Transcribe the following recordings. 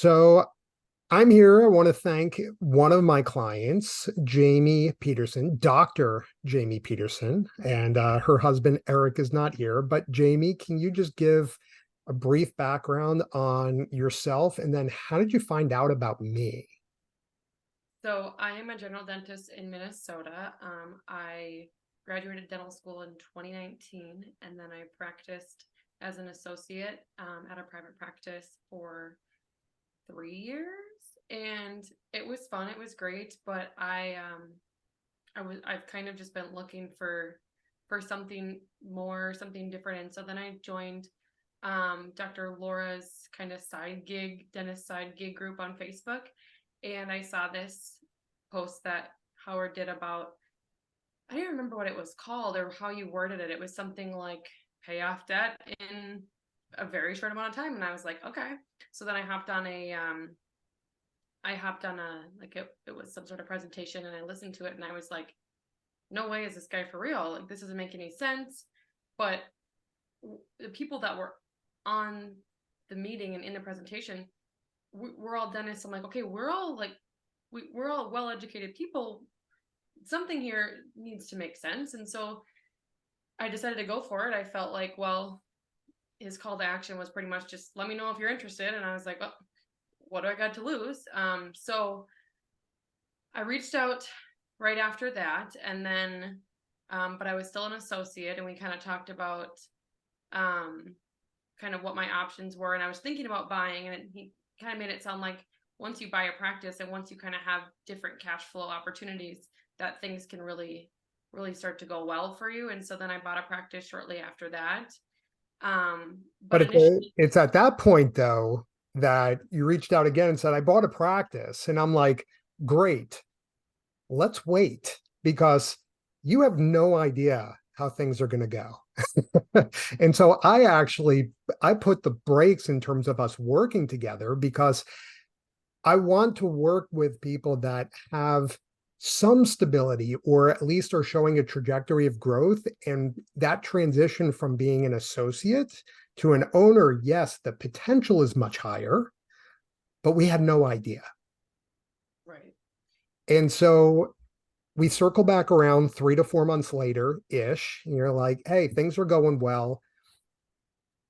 So I'm here. I want to thank one of my clients, Jamie Peterson, Dr. Jamie Peterson, and her husband, Eric, is not here. But Jamie, can you just give a brief background on yourself and then how did you find out about me? So I am a general dentist in Minnesota. I graduated dental school in 2019, and then I practiced as an associate at a private practice for 3 years, and it was fun. It was great, but I've kind of just been looking for something more, something different, and so then I joined Dr. Laura's kind of dentist side gig group on Facebook. And I saw this post that Howard did about, I don't remember what it was called or how you worded it. It was something like pay off debt in a very short amount of time. And I was like, okay. So then I hopped on it was some sort of presentation and I listened to it and I was like, no way is this guy for real. Like, this doesn't make any sense. But the people that were on the meeting and in the presentation, we're all dentists. I'm like, okay, we're all well-educated people. Something here needs to make sense. And so I decided to go for it. I felt like, well, his call to action was pretty much just let me know if you're interested. And I was like, well, what do I got to lose? So I reached out right after that. And then, but I was still an associate and we kind of talked about kind of what my options were. And I was thinking about buying, and he kind of made it sound like once you buy a practice and once you kind of have different cash flow opportunities, that things can really start to go well for you. And so then I bought a practice shortly after that. But But initially, it's at that point, though, that you reached out again and said, I bought a practice. And I'm like, great, let's wait because you have no idea how things are going to go. And so I put the brakes in terms of us working together because I want to work with people that have some stability or at least are showing a trajectory of growth. And that transition from being an associate to an owner, yes, the potential is much higher, but we had no idea. right. And so we circle back around 3 to 4 months later ish. And you're like, hey, things are going well.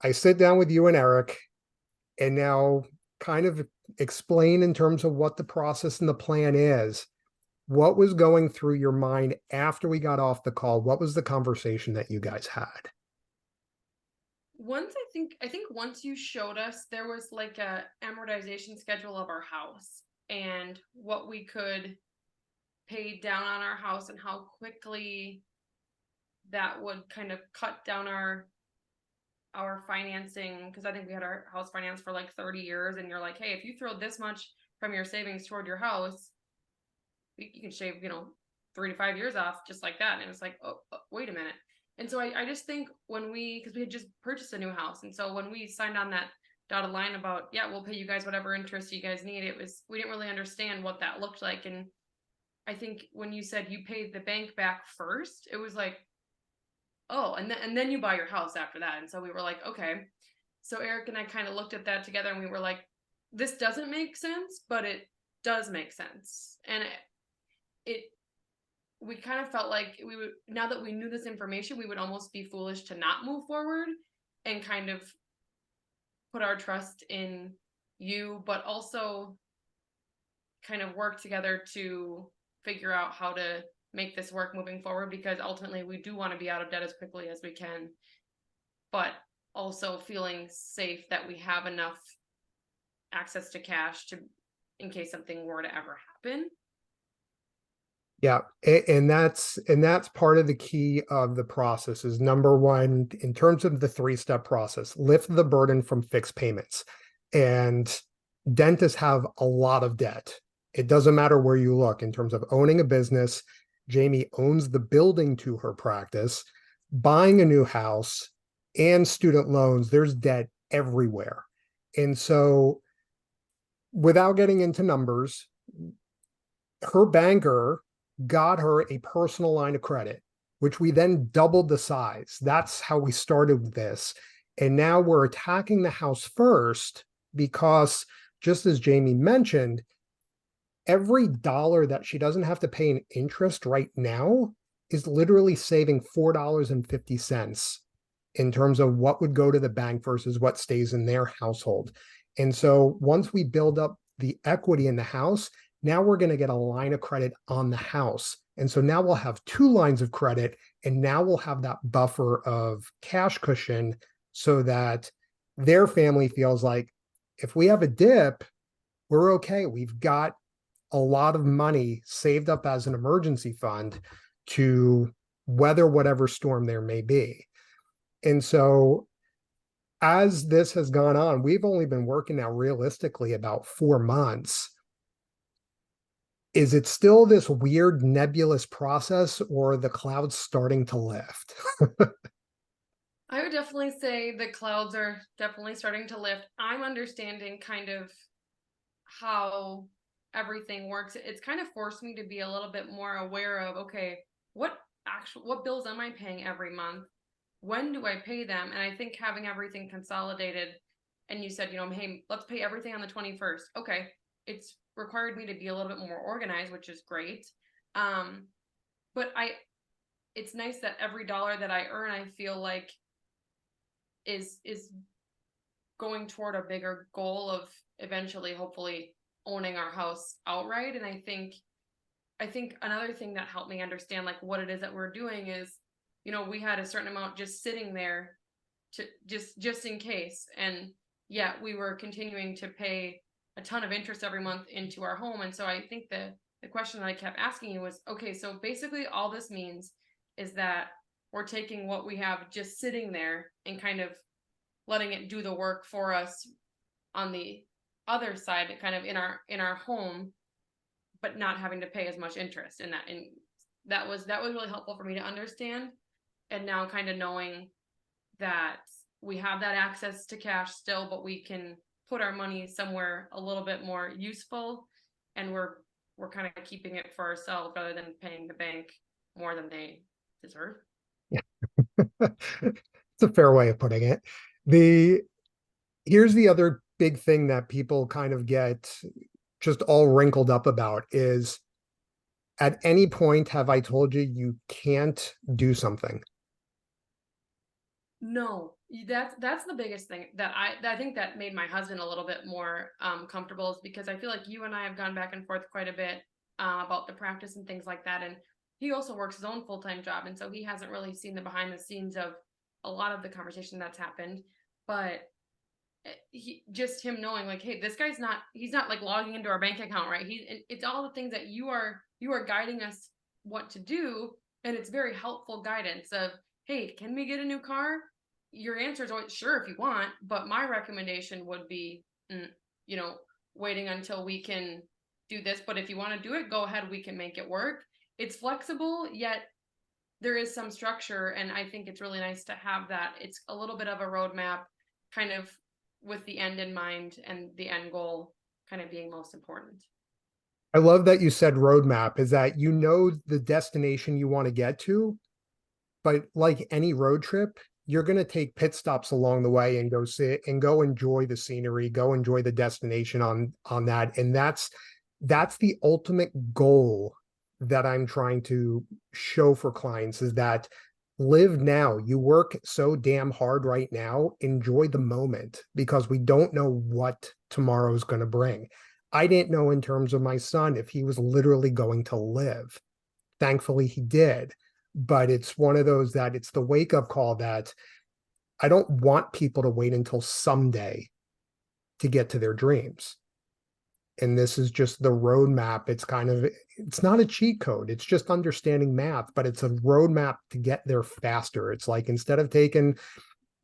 I sit down with you and Eric and now kind of explain in terms of what the process and the plan is. What was going through your mind after we got off the call? What was the conversation that you guys had? I think once you showed us, there was like a amortization schedule of our house and what we could pay down on our house and how quickly that would kind of cut down our financing, because I think we had our house finance for like 30 years, and you're like, hey, if you throw this much from your savings toward your house, you can shave 3 to 5 years off just like that. And it was like, oh, wait a minute. And so I just think because we had just purchased a new house, and so when we signed on that dotted line about, yeah, we'll pay you guys whatever interest you guys need, we didn't really understand what that looked like. And I think when you said you paid the bank back first, it was like, oh, and then you buy your house after that. And so we were like, okay. So Eric and I kind of looked at that together and we were like, this doesn't make sense, but it does make sense. And it we kind of felt like we would, now that we knew this information, we would almost be foolish to not move forward and kind of put our trust in you, but also kind of work together to figure out how to make this work moving forward, because ultimately we do want to be out of debt as quickly as we can, but also feeling safe that we have enough access to cash to in case something were to ever happen. Yeah, and that's part of the key of the process is number one, in terms of the 3-step process, lift the burden from fixed payments. And dentists have a lot of debt. It doesn't matter where you look in terms of owning a business. Jamie owns the building to her practice, buying a new house, and student loans. There's debt everywhere. And so without getting into numbers, her banker got her a personal line of credit, which we then doubled the size. That's how we started with this. And now we're attacking the house first because just as Jamie mentioned, every dollar that she doesn't have to pay in interest right now is literally saving $4.50 in terms of what would go to the bank versus what stays in their household. And so once we build up the equity in the house, now we're going to get a line of credit on the house. And so now we'll have two lines of credit, and now we'll have that buffer of cash cushion so that their family feels like if we have a dip, we're okay. We've got a lot of money saved up as an emergency fund to weather whatever storm there may be. And so as this has gone on, we've only been working now realistically about 4 months. Is it still this weird nebulous process, or the clouds starting to lift? I would definitely say the clouds are definitely starting to lift. I'm understanding kind of how everything works. It's kind of forced me to be a little bit more aware of, okay, what bills am I paying every month? When do I pay them? And I think having everything consolidated, and you said, hey, let's pay everything on the 21st. Okay. It's required me to be a little bit more organized, which is great. But it's nice that every dollar that I earn, I feel like is going toward a bigger goal of eventually, hopefully, owning our house outright. And I think another thing that helped me understand like what it is that we're doing is, we had a certain amount just sitting there to just in case. And yeah, we were continuing to pay a ton of interest every month into our home. And so I think the question that I kept asking you was, okay, so basically all this means is that we're taking what we have just sitting there and kind of letting it do the work for us on the other side, kind of in our home, but not having to pay as much interest in that. And that was really helpful for me to understand. And now kind of knowing that we have that access to cash still, but we can put our money somewhere a little bit more useful, and we're kind of keeping it for ourselves rather than paying the bank more than they deserve. Yeah. It's a fair way of putting it. Here's the other big thing that people kind of get just all wrinkled up about is, at any point have I told you you can't do something? No, that's the biggest thing that I think that made my husband a little bit more comfortable, is because I feel like you and I have gone back and forth quite a bit about the practice and things like that. And he also works his own full-time job, and so he hasn't really seen the behind the scenes of a lot of the conversation that's happened. But just him knowing like, hey, this guy's he's not like logging into our bank account, right? It's all the things that you are guiding us what to do, and it's very helpful guidance of, hey, can we get a new car? Your answer is always sure if you want, but my recommendation would be, waiting until we can do this. But if you want to do it, go ahead, we can make it work. It's flexible, yet there is some structure, and I think it's really nice to have that. It's a little bit of a roadmap, kind of with the end in mind, and the end goal kind of being most important. I love that you said roadmap, is that the destination you want to get to, but like any road trip, you're going to take pit stops along the way and go sit and go enjoy the scenery, go enjoy the destination on that. And that's the ultimate goal that I'm trying to show for clients, is that live now. You work so damn hard right now. Enjoy the moment, because we don't know what tomorrow is going to bring. I didn't know in terms of my son if he was literally going to live. Thankfully, he did. But it's one of those that it's the wake up call that I don't want people to wait until someday to get to their dreams. And this is just the roadmap. It's not a cheat code. It's just understanding math, but it's a roadmap to get there faster. It's like, instead of taking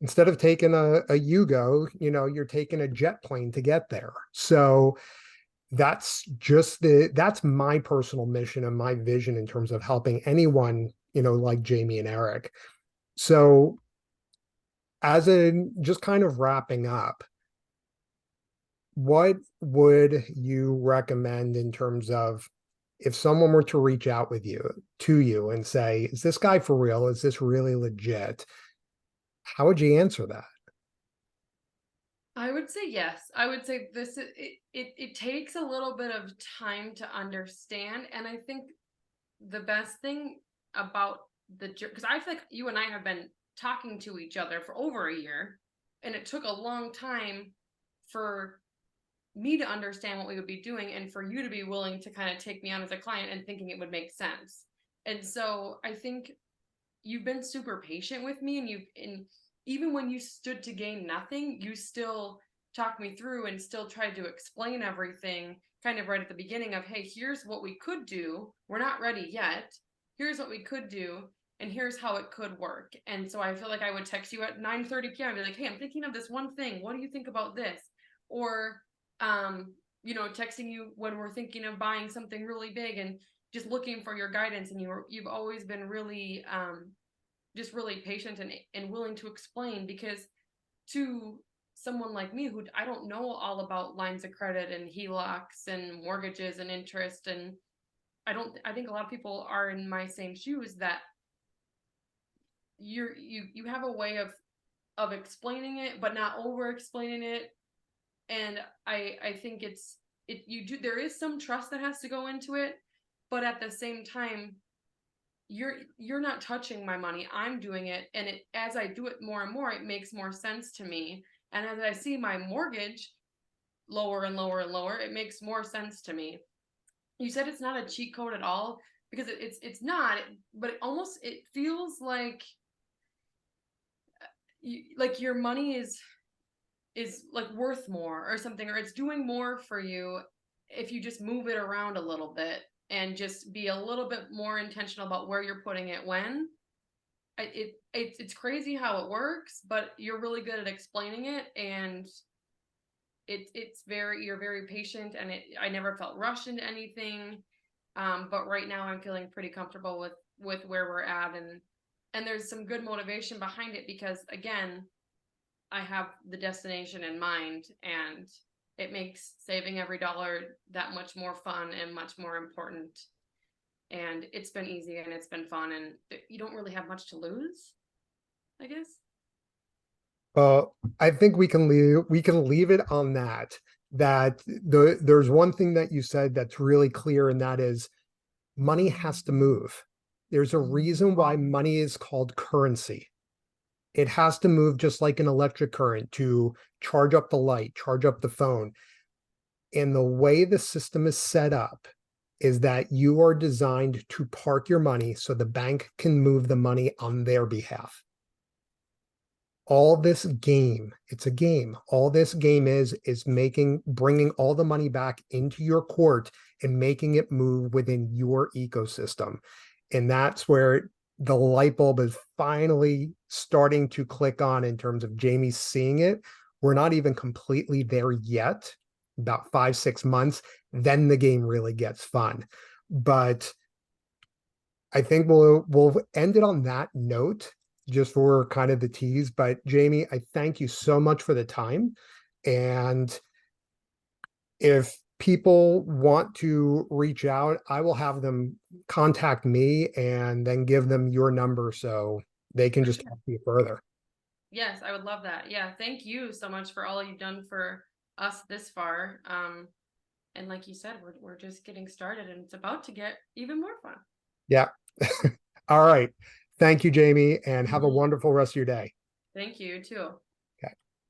a Yugo, you're taking a jet plane to get there. So that's my personal mission and my vision in terms of helping anyone, like Jamie and Eric. So just kind of wrapping up, what would you recommend in terms of, if someone were to reach out to you and say, is this guy for real? Is this really legit? How would you answer that? I would say yes. I would say it takes a little bit of time to understand, and I think the best thing about because I feel like you and I have been talking to each other for over a year, and it took a long time for me to understand what we would be doing and for you to be willing to kind of take me on as a client and thinking it would make sense. And so I think you've been super patient with me, and even when you stood to gain nothing, you still talked me through and still tried to explain everything kind of right at the beginning of, hey, here's what we could do. We're not ready yet. Here's what we could do, and here's how it could work. And so I feel like I would text you at 9:30 p.m. and be like, hey, I'm thinking of this one thing. What do you think about this? Or texting you when we're thinking of buying something really big and just looking for your guidance. And you've always been really just really patient and willing to explain, because to someone like me who I don't know all about lines of credit and HELOCs and mortgages and interest, and I think a lot of people are in my same shoes, that you have a way of explaining it but not over explaining it. And I think there is some trust that has to go into it, but at the same time, you're not touching my money. I'm doing it, and as I do it more and more, it makes more sense to me. And as I see my mortgage lower and lower and lower, it makes more sense to me. You said it's not a cheat code at all, because it's not, but it feels like your money is like worth more or something, or it's doing more for you if you just move it around a little bit and just be a little bit more intentional about where you're putting it when. It's crazy how it works, but you're really good at explaining it, and you're very patient, and I never felt rushed into anything. But right now I'm feeling pretty comfortable with where we're at, and there's some good motivation behind it, because again, I have the destination in mind, and it makes saving every dollar that much more fun and much more important. And it's been easy and it's been fun, and you don't really have much to lose, I guess. Well, I think we can leave it on that. There's one thing that you said that's really clear, and that is money has to move. There's a reason why money is called currency. It has to move just like an electric current to charge up the light, charge up the phone. And the way the system is set up is that you are designed to park your money so the bank can move the money on their behalf. All this game, it's a game. All this game is bringing all the money back into your court and making it move within your ecosystem. And that's where the light bulb is finally starting to click on in terms of Jamie seeing it. We're not even completely there yet, about 5-6 months, then the game really gets fun. But I think we'll end it on that note, just for kind of the tease. But Jamie, I thank you so much for the time. And if people want to reach out, I will have them contact me and then give them your number so they can just talk to you further. Yes, I would love that. Yeah, thank you so much for all you've done for us this far. And like you said, we're just getting started, and it's about to get even more fun. Yeah. All right. Thank you, Jamie, and have a wonderful rest of your day. Thank you too.